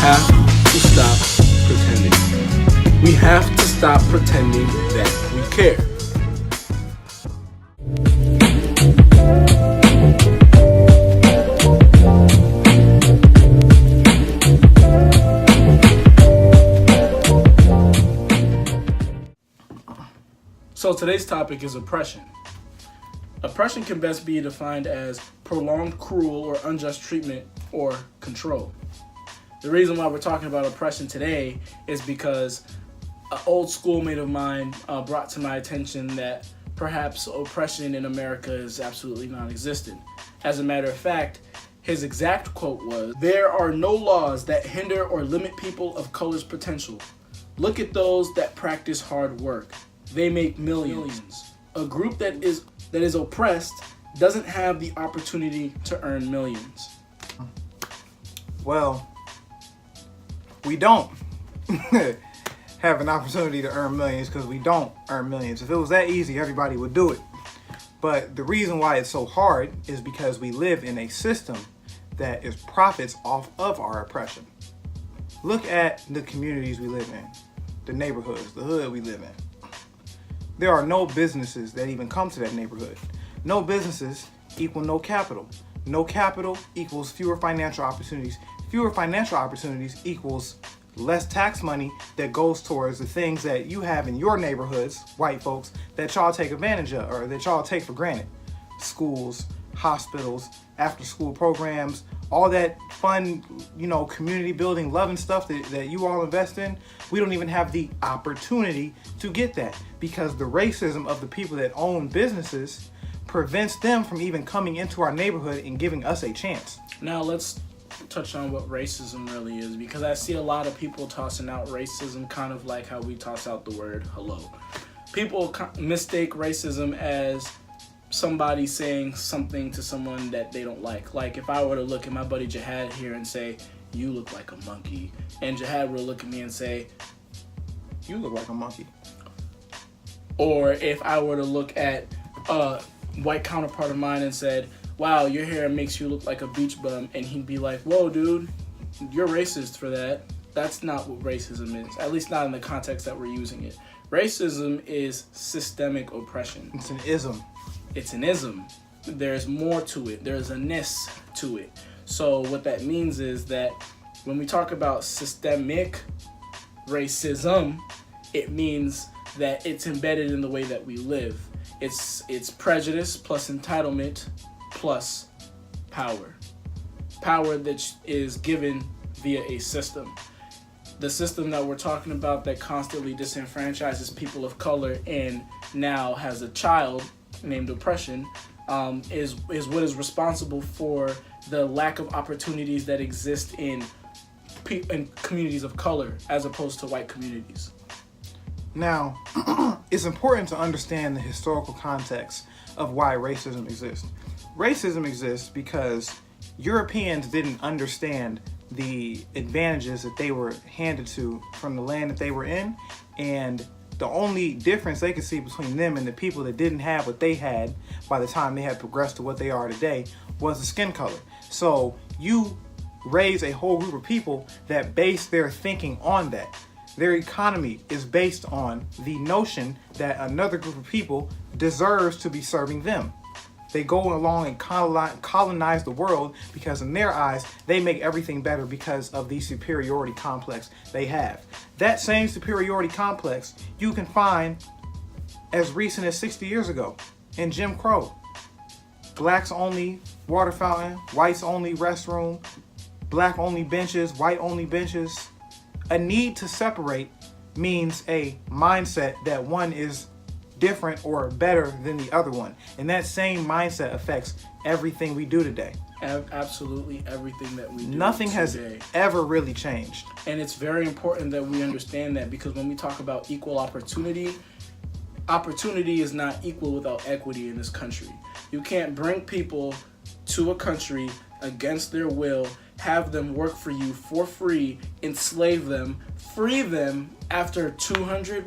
have to stop pretending. We have to stop pretending that we care. So today's topic is oppression. Oppression can best be defined as prolonged, cruel, or unjust treatment or control. The reason why we're talking about oppression today is because an old schoolmate of mine brought to my attention that perhaps oppression in America is absolutely non-existent. As a matter of fact, his exact quote was, "There are no laws that hinder or limit people of color's potential. Look at those that practice hard work. They make millions. A group that is oppressed doesn't have the opportunity to earn millions." Well, we don't have an opportunity to earn millions because we don't earn millions. If it was that easy, everybody would do it. But the reason why it's so hard is because we live in a system that is profits off of our oppression. Look at the communities we live in, the neighborhoods, the hood we live in. There are no businesses that even come to that neighborhood. No businesses equal no capital. No capital equals fewer financial opportunities. Fewer financial opportunities equals less tax money that goes towards the things that you have in your neighborhoods, white folks, that y'all take advantage of or that y'all take for granted. Schools, hospitals, after school programs, all that fun, community building, loving stuff that you all invest in. We don't even have the opportunity to get that because the racism of the people that own businesses prevents them from even coming into our neighborhood and giving us a chance. Now let's touch on what racism really is, because I see a lot of people tossing out racism kind of like how we toss out the word hello. People mistake racism as somebody saying something to someone that they don't like. Like if I were to look at my buddy Jihad here and say, "You look like a monkey," and Jihad were to look at me and say, "You look like a monkey." Or if I were to look at a white counterpart of mine and said, "Wow, your hair makes you look like a beach bum," and he'd be like, "Whoa, dude, you're racist for that." That's not what racism is, at least not in the context that we're using it. Racism is systemic oppression. It's an ism. It's an ism. There's more to it. There's a ness to it. So what that means is that when we talk about systemic racism, it means that it's embedded in the way that we live. It's prejudice plus entitlement plus power. Power that is given via a system. The system that we're talking about that constantly disenfranchises people of color and now has a child named oppression is what is responsible for the lack of opportunities that exist in communities of color as opposed to white communities. Now, it's important to understand the historical context of why racism exists. Racism exists because Europeans didn't understand the advantages that they were handed to from the land that they were in, and the only difference they could see between them and the people that didn't have what they had by the time they had progressed to what they are today was the skin color. So you raise a whole group of people that base their thinking on that. Their economy is based on the notion that another group of people deserves to be serving them. They go along and colonize the world because in their eyes, they make everything better because of the superiority complex they have. That same superiority complex you can find as recent as 60 years ago in Jim Crow. Blacks only water fountain, whites only restroom, black only benches, white only benches. A need to separate means a mindset that one is different or better than the other one. And that same mindset affects everything we do today. Absolutely everything that we do. Nothing today has ever really changed. And it's very important that we understand that, because when we talk about equal opportunity, opportunity is not equal without equity in this country. You can't bring people to a country against their will, have them work for you for free, enslave them, free them after 300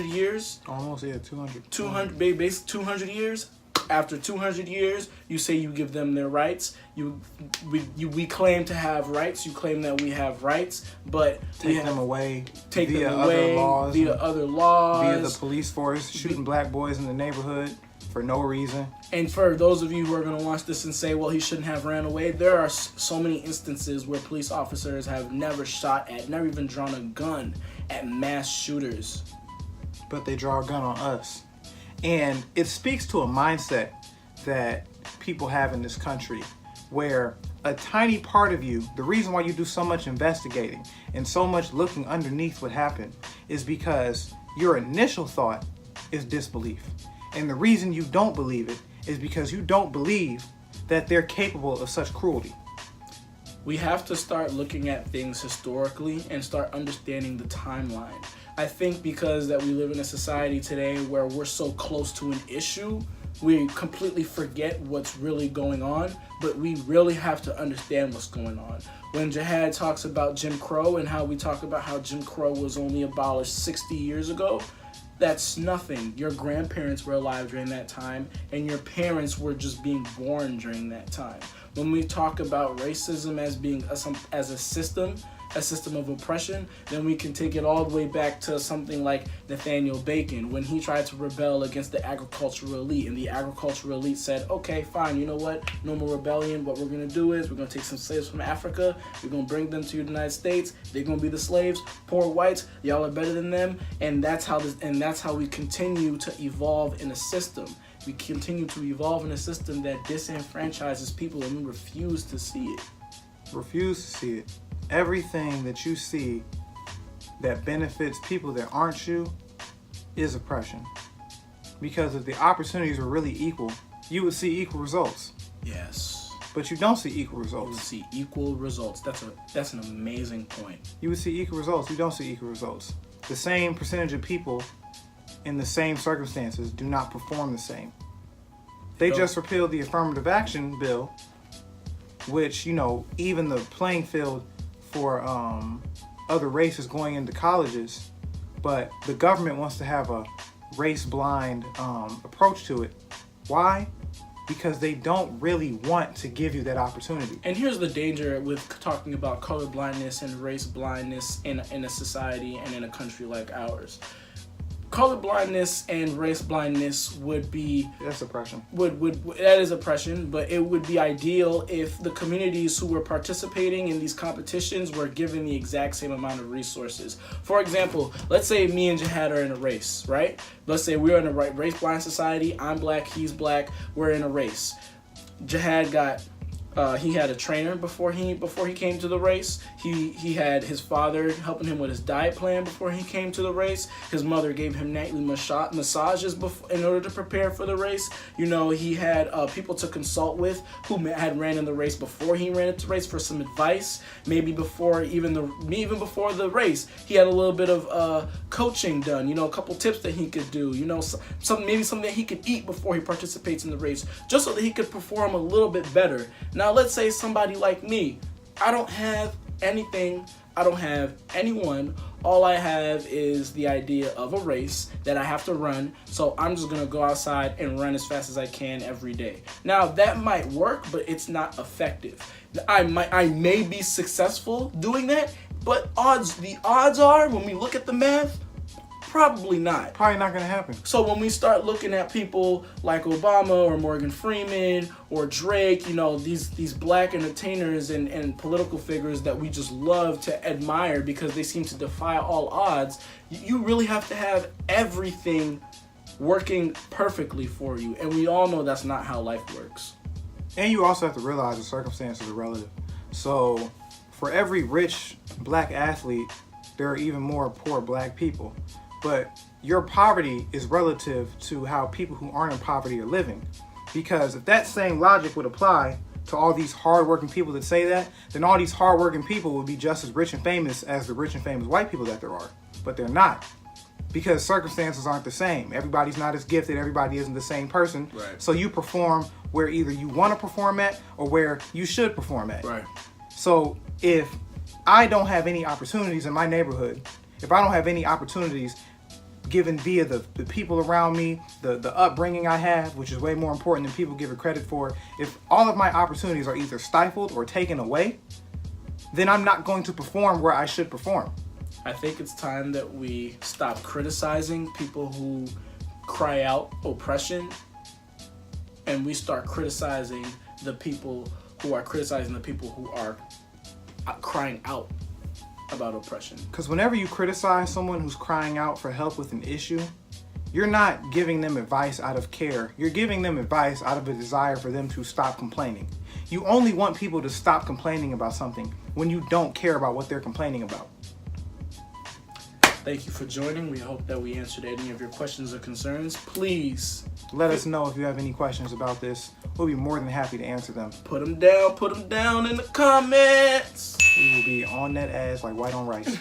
years? Almost, yeah, 200. 200 years? after 200 years, you say you give them their rights. We claim to have rights. You claim that we have rights, but take them away via other laws, via the police force, shooting black boys in the neighborhood for no reason. And for those of you who are going to watch this and say, well, he shouldn't have ran away, there are so many instances where police officers have never even drawn a gun at mass shooters. But they draw a gun on us. And it speaks to a mindset that people have in this country where a tiny part of you, the reason why you do so much investigating and so much looking underneath what happened is because your initial thought is disbelief. And the reason you don't believe it is because you don't believe that they're capable of such cruelty. We have to start looking at things historically and start understanding the timeline. I think because that we live in a society today where we're so close to an issue, we completely forget what's really going on, but we really have to understand what's going on. When Jihad talks about Jim Crow and how we talk about how Jim Crow was only abolished 60 years ago, that's nothing. Your grandparents were alive during that time, and your parents were just being born during that time. When we talk about racism as being as a system of oppression, then we can take it all the way back to something like Nathaniel Bacon when he tried to rebel against the agricultural elite, and the agricultural elite said, okay, fine, you know what, no more rebellion. What we're going to do is we're going to take some slaves from Africa, we're going to bring them to the United States, they're going to be the slaves, poor whites, y'all are better than them, and that's how we continue to evolve in a system. We continue to evolve in a system that disenfranchises people, and we refuse to see it. Refuse to see it. Everything that you see that benefits people that aren't you is oppression. Because if the opportunities were really equal, you would see equal results. Yes. But you don't see equal results. You would see equal results. That's an amazing point. You would see equal results. You don't see equal results. The same percentage of people in the same circumstances do not perform the same. They just repealed the affirmative action bill, which, even the playing field for other races going into colleges, but the government wants to have a race-blind approach to it. Why? Because they don't really want to give you that opportunity. And here's the danger with talking about color blindness and race blindness in a society and in a country like ours. Color blindness and race blindness would be... That's oppression. That is oppression, but it would be ideal if the communities who were participating in these competitions were given the exact same amount of resources. For example, let's say me and Jihad are in a race, right? Let's say we're in a race blind society. I'm black, he's black, we're in a race. Jihad got... he had a trainer before he came to the race. He had his father helping him with his diet plan before he came to the race. His mother gave him nightly massages in order to prepare for the race. He had people to consult with who had ran in the race before he ran into the race for some advice. Maybe even before the race, he had a little bit of coaching done. A couple tips that he could do. Maybe something that he could eat before he participates in the race, just so that he could perform a little bit better. Now, let's say somebody like me, I don't have anything, I don't have anyone, all I have is the idea of a race that I have to run, so I'm just going to go outside and run as fast as I can every day. Now, that might work, but it's not effective. I may be successful doing that, but the odds are, when we look at the math, probably not. Probably not going to happen. So when we start looking at people like Obama or Morgan Freeman or Drake, these black entertainers and political figures that we just love to admire because they seem to defy all odds, you really have to have everything working perfectly for you. And we all know that's not how life works. And you also have to realize the circumstances are relative. So for every rich black athlete, there are even more poor black people. But your poverty is relative to how people who aren't in poverty are living. Because if that same logic would apply to all these hardworking people that say that, then all these hardworking people would be just as rich and famous as the rich and famous white people that there are. But they're not. Because circumstances aren't the same. Everybody's not as gifted. Everybody isn't the same person. Right. So you perform where either you want to perform at or where you should perform at. Right. So if I don't have any opportunities in my neighborhood, if I don't have any opportunities given via the people around me, the upbringing I have, which is way more important than people give it credit for, if all of my opportunities are either stifled or taken away, then I'm not going to perform where I should perform. I think it's time that we stop criticizing people who cry out oppression, and we start criticizing the people who are criticizing the people who are crying out about oppression. Because whenever you criticize someone who's crying out for help with an issue, you're not giving them advice out of care. You're giving them advice out of a desire for them to stop complaining. You only want people to stop complaining about something when you don't care about what they're complaining about. Thank you for joining. We hope that we answered any of your questions or concerns. Please let us know if you have any questions about this. We'll be more than happy to answer them. Put them down in the comments. We will be on that ass like white on rice.